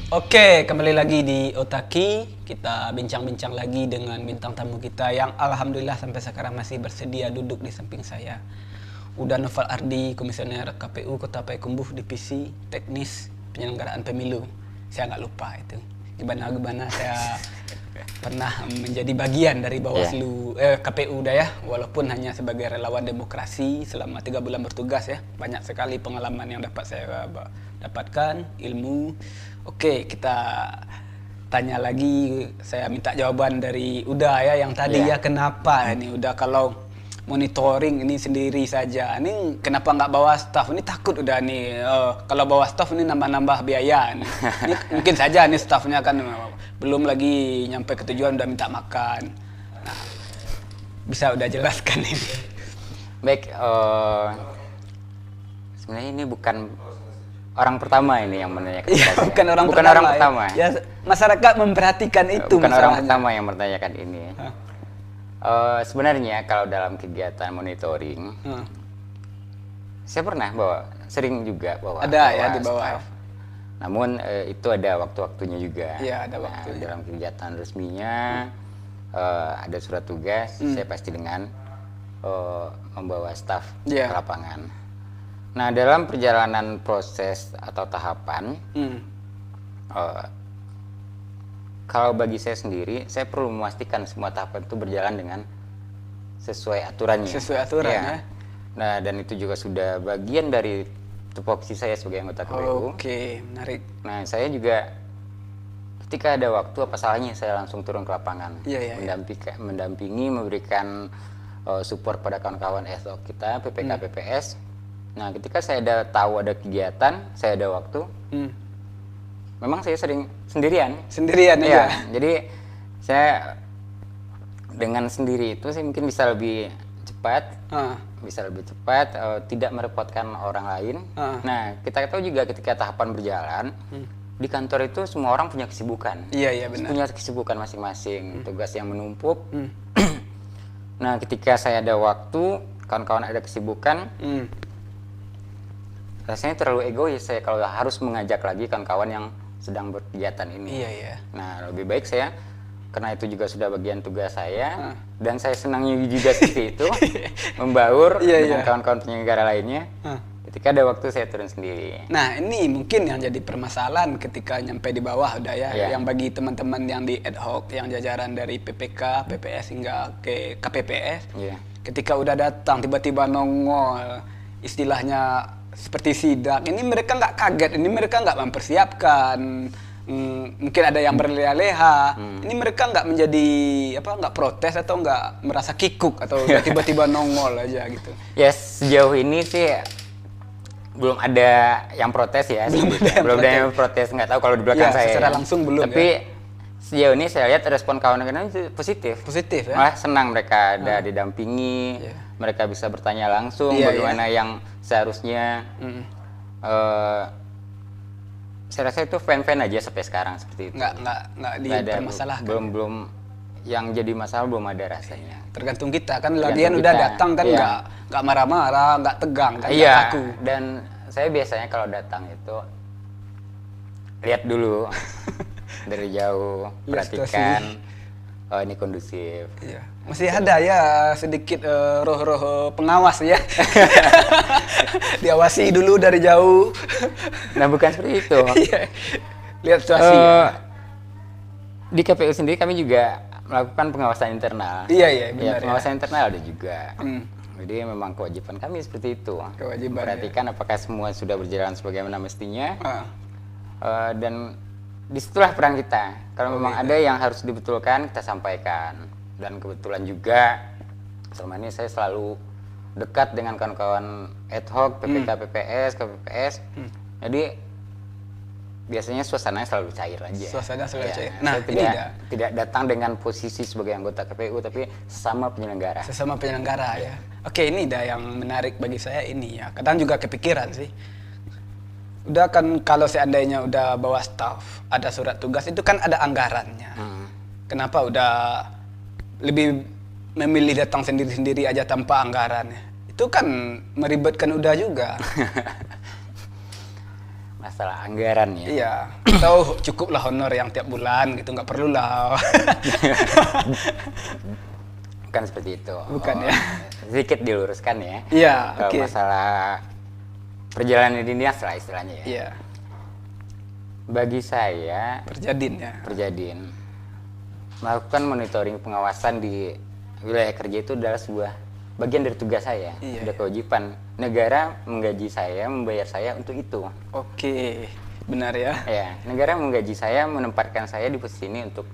Oke, kembali lagi di Otaki. Kita bincang-bincang lagi dengan bintang tamu kita yang alhamdulillah sampai sekarang masih bersedia duduk di samping saya. Uda Noval Ardi, Komisioner KPU Kota Payakumbuh, Divisi Teknis Penyelenggaraan Pemilu. Saya nggak lupa itu. Gimana saya pernah menjadi bagian dari Bawaslu KPU dah ya, walaupun hanya sebagai relawan demokrasi selama 3 bulan bertugas ya. Banyak sekali pengalaman yang dapat saya dapatkan, ilmu. Oke, kita tanya lagi. Saya minta jawaban dari Uda ya yang tadi ya, kenapa ini Uda kalau monitoring ini sendiri saja, ini kenapa nggak bawa staff? Ini takut udah nih, kalau bawa staff ini nambah-nambah biaya nih. Ini mungkin saja nih staffnya kan belum lagi nyampe ke tujuan udah minta makan. Nah, bisa udah jelaskan ini. Baik, sebenarnya ini bukan orang pertama ini yang menanyakan. Iya, bukan orang pertama. Ya, masyarakat memperhatikan itu. Bukan orang pertama yang menanyakan ini. Sebenarnya kalau dalam kegiatan monitoring, saya pernah sering juga bawa. Ada ya di bawah. Staff. Namun itu ada waktu-waktunya juga. Iya, ada waktunya. Dalam kegiatan resminya ada surat tugas, saya pasti dengan membawa staf ke lapangan. Nah, dalam perjalanan proses atau tahapan, kalau bagi saya sendiri, saya perlu memastikan semua tahapan itu berjalan dengan sesuai aturannya. Sesuai aturan ya. Nah, dan itu juga sudah bagian dari tupoksi saya sebagai anggota KPU. Oke, menarik. Nah, saya juga ketika ada waktu, apa salahnya saya langsung turun ke lapangan, mendampingi, memberikan support pada kawan-kawan SO kita, PPK, PPS. Nah, ketika saya tahu ada kegiatan, saya ada waktu, memang saya sering sendirian aja. Ya, jadi saya dengan sendiri itu saya mungkin bisa lebih cepat, tidak merepotkan orang lain. Nah, kita tahu juga ketika tahapan berjalan di kantor itu semua orang punya kesibukan. Iya, benar. Punya kesibukan masing-masing, tugas yang menumpuk. Nah, ketika saya ada waktu, kawan-kawan ada kesibukan, rasanya terlalu egois saya kalau harus mengajak lagi kawan-kawan yang sedang berkegiatan ini. Iya. Nah, lebih baik saya, karena itu juga sudah bagian tugas saya, dan saya senangnya juga seperti itu, membaur dengan kawan-kawan penyelenggara lainnya. Ketika ada waktu saya turun sendiri. Nah, ini mungkin yang jadi permasalahan ketika nyampe di bawah udah ya. Yang bagi teman-teman yang di ad hoc, yang jajaran dari PPK, PPS hingga ke KPPS, ketika udah datang tiba-tiba nongol, istilahnya seperti sidak, ini mereka nggak kaget, ini mereka nggak mempersiapkan, mungkin ada yang berleha-leha, ini mereka nggak menjadi nggak protes atau nggak merasa kikuk atau tiba-tiba nongol aja gitu. Ya, sejauh ini sih belum ada yang protes ya, belum ada yang protes, nggak tahu kalau di belakang saya. Secara langsung belum. Tapi sejauh ini saya lihat respon kawan-kawan itu positif ya. Malah senang mereka ada didampingi, mereka bisa bertanya langsung bagaimana yang seharusnya. Saya rasa itu fan-fan aja sampai sekarang seperti itu. Nggak dipermasalahkan. Belum yang jadi masalah belum ada rasanya. Tergantung kita kan, lagian udah datang kan nggak marah-marah, nggak tegang kan, nggak kaku. Dan saya biasanya kalau datang itu lihat dulu dari jauh, perhatikan, oh ini kondusif. Iya. Masih ada ya sedikit roh-roh pengawas ya. Diawasi dulu dari jauh. Nah, bukan seperti itu. Lihat situasi. Di KPU sendiri kami juga melakukan pengawasan internal. Iya, benar. Pengawasan internal ada juga. Jadi memang kewajiban kami seperti itu. Perhatikan apakah semua sudah berjalan sebagaimana mestinya. Dan disitulah peran kita. Kalau memang ada yang harus dibetulkan, kita sampaikan. Dan kebetulan juga selama ini saya selalu dekat dengan kawan-kawan ad hoc, PPK, PPS, KPPS. Jadi biasanya suasananya selalu cair aja. Suasana selalu cair. Nah, tidak datang dengan posisi sebagai anggota KPU, tapi sesama penyelenggara. Sesama penyelenggara ya. Oke, ini yang menarik bagi saya ini ya. Kadang juga kepikiran sih. Udah kan kalau seandainya udah bawa staff, ada surat tugas, itu kan ada anggarannya. Kenapa udah lebih memilih datang sendiri-sendiri aja tanpa anggaran? Itu kan meribetkan udah juga. masalah anggaran ya. Iya, atau cukuplah honor yang tiap bulan gitu, nggak perlu lah. Bukan seperti itu. Bukan ya. Sedikit diluruskan ya. Iya, Kalau masalah perjalanan dinas lah istilahnya ya. Iya. Bagi saya Perjadin melakukan monitoring pengawasan di wilayah kerja itu adalah sebuah bagian dari tugas saya. Iya, Ada kewajiban negara menggaji saya, membayar saya untuk itu. Oke, benar ya. Ya, negara menggaji saya, menempatkan saya di posisi ini untuk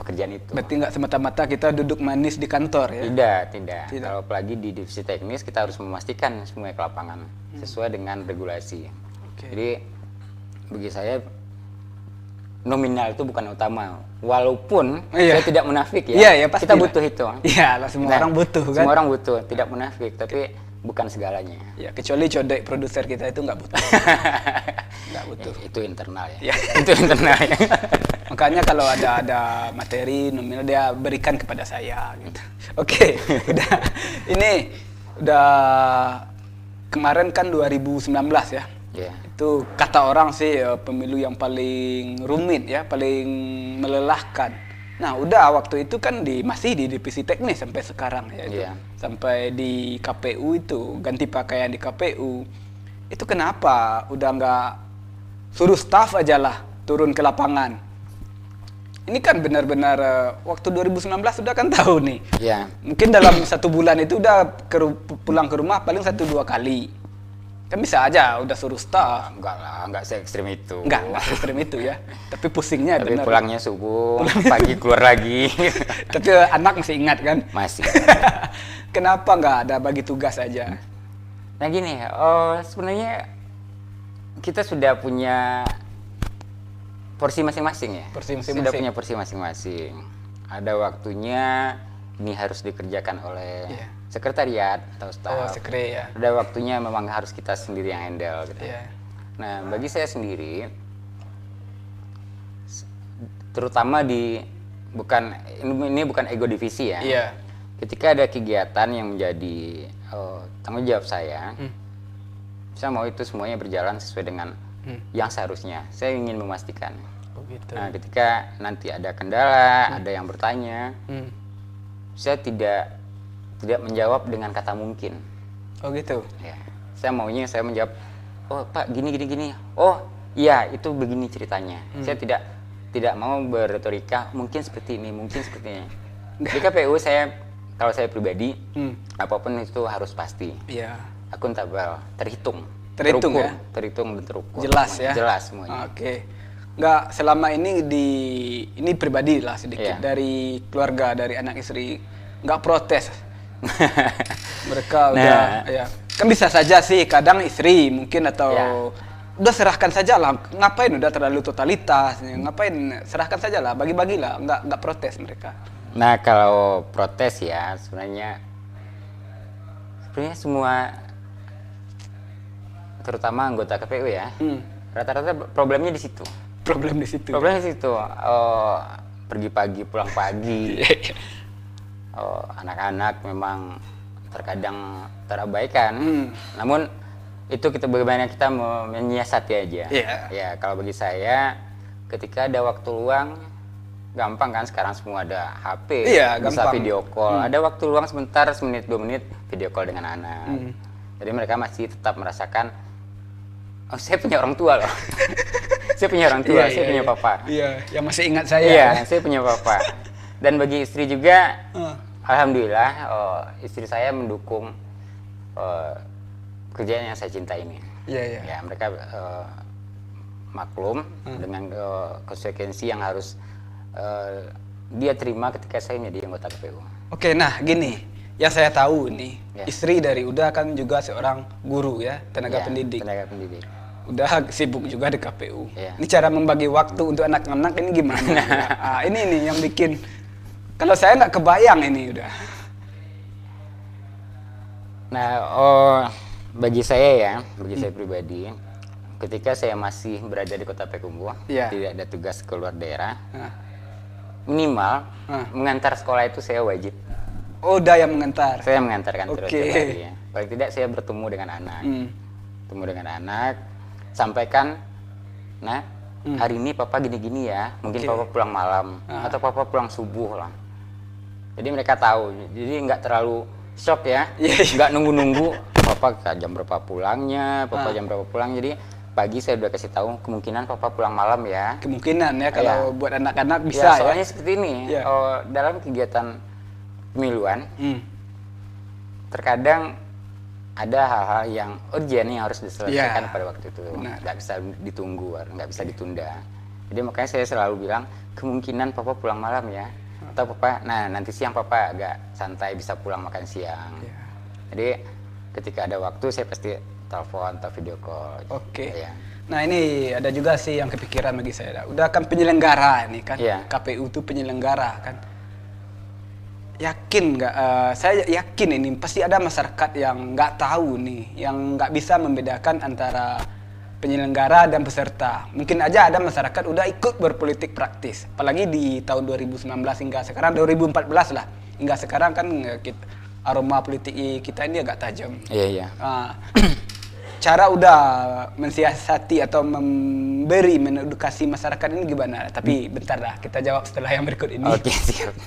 pekerjaan itu. Berarti nggak semata-mata kita duduk manis di kantor ya? Tidak. Kalau apalagi di divisi teknis kita harus memastikan semuanya ke lapangan sesuai dengan regulasi. Jadi bagi saya nominal itu bukan utama, walaupun saya tidak munafik ya. Pasti kita butuh itu. Iya, semua orang butuh kan. Semua orang butuh, tidak munafik, tapi bukan segalanya. Ya, kecuali codek produser kita itu nggak butuh. Nggak butuh. Itu internal ya. Itu internal ya. Makanya kalau ada materi nominal dia berikan kepada saya gitu. Oke, ini udah kemarin kan 2019 ya. Yeah. Itu kata orang sih pemilu yang paling rumit ya, paling melelahkan. Nah, udah waktu itu kan masih di divisi teknis sampai sekarang ya itu. Yeah. Sampai di KPU itu ganti pakaian di KPU. Itu kenapa udah nggak suruh staf aja lah turun ke lapangan? Ini kan benar-benar waktu 2019 sudah kan tahu nih. Yeah. Mungkin dalam 1 bulan itu udah pulang ke rumah paling 1-2 kali. Kan bisa aja udah suruh staf. Enggak lah, enggak se-ekstrim itu. Enggak se-ekstrim itu ya. Tapi pusingnya Tapi benar. pulangnya subuh, pagi keluar lagi. Tapi anak masih ingat kan? Masih. Kenapa nggak ada bagi tugas aja? Nah gini, sebenarnya kita sudah punya porsi masing-masing ya. Sudah punya porsi masing-masing. Ada waktunya ini harus dikerjakan oleh sekretariat atau staf. Ya. Ada waktunya memang harus kita sendiri yang handle gitu. Nah, bagi saya sendiri terutama ini bukan ego divisi ya. Ketika ada kegiatan yang menjadi tanggung jawab saya mau itu semuanya berjalan sesuai dengan yang seharusnya. Saya ingin memastikan. Gitu. Nah, ketika nanti ada kendala, ada yang bertanya, saya tidak menjawab dengan kata mungkin. Oh gitu. Ya. Saya menjawab, oh Pak gini. Oh iya itu begini ceritanya. Saya tidak mau berretorika mungkin seperti ini. Di KPU kalau saya pribadi apapun itu harus pasti. Iya. Akuntabel, terhitung terukur, ya? Terhitung dan terukur. Jelas semuanya. Ya? Jelas semuanya. Oke. Nggak selama ini pribadi lah sedikit dari keluarga, dari anak istri nggak protes. Mereka udah kan bisa saja sih kadang istri mungkin atau udah serahkan saja lah, ngapain udah terlalu totalitas, ngapain serahkan saja lah, bagi-bagilah, nggak protes mereka. Nah kalau protes ya sebenarnya semua terutama anggota KPU ya rata-rata problemnya di situ. Problemnya di situ. Pergi pagi pulang pagi. Anak-anak memang terkadang terabaikan, namun itu bagaimana kita menyiasati aja. Ya kalau bagi saya ketika ada waktu luang gampang kan sekarang semua ada HP, bisa gampang. Video call. Ada waktu luang sebentar 1-2 menit video call dengan anak. Jadi mereka masih tetap merasakan saya punya orang tua loh. Saya punya orang tua, saya punya papa. Iya, yang masih ingat saya. Iya, saya punya papa. Dan bagi istri juga, alhamdulillah istri saya mendukung kerjaan yang saya cintai ini. Ya, mereka maklum dengan konsekuensi yang harus dia terima ketika saya menjadi anggota KPU. Oke, nah gini, yang saya tahu nih, istri dari Uda kan juga seorang guru ya, tenaga pendidik. Udah sibuk juga di KPU. Ini cara membagi waktu untuk anak-anak ini gimana? Ini nih yang bikin. Kalau saya nggak kebayang ini udah. Nah, bagi saya pribadi, ketika saya masih berada di Kota Payakumbuh, tidak ada tugas keluar daerah, minimal mengantar sekolah itu saya wajib. Oh, udah yang mengantar? Saya mengantarkan terus hari ya. Paling tidak saya bertemu dengan anak, sampaikan Nah, hari ini papa gini-gini ya, mungkin papa pulang malam atau papa pulang subuh lah. Jadi mereka tahu, jadi nggak terlalu shock ya, nggak nunggu-nunggu papa jam berapa pulangnya, papa jam berapa pulang. Jadi pagi saya udah kasih tahu kemungkinan papa pulang malam ya. Kemungkinan ya kalau buat anak-anak bisa ya. Soalnya seperti ini, dalam kegiatan pemiluan, terkadang ada hal-hal yang urgent yang harus diselesaikan pada waktu itu, nggak bisa ditunggu, nggak bisa ditunda. Jadi makanya saya selalu bilang kemungkinan papa pulang malam ya, atau papa, nah nanti siang papa agak santai bisa pulang makan siang. Jadi ketika ada waktu saya pasti telepon atau video call. Ya. Nah ini ada juga sih yang kepikiran bagi saya. Udah kan penyelenggara ini kan, KPU itu penyelenggara kan. Yakin nggak? Saya yakin ini pasti ada masyarakat yang nggak tahu nih, yang nggak bisa membedakan antara penyelenggara dan peserta. Mungkin aja ada masyarakat udah ikut berpolitik praktis, apalagi di tahun 2019 hingga sekarang 2014 lah, hingga sekarang kan aroma politik kita ini agak tajam. Cara udah mensiasati atau mengedukasi masyarakat ini gimana? Tapi bentar dah, kita jawab setelah yang berikut ini. Oke, siap.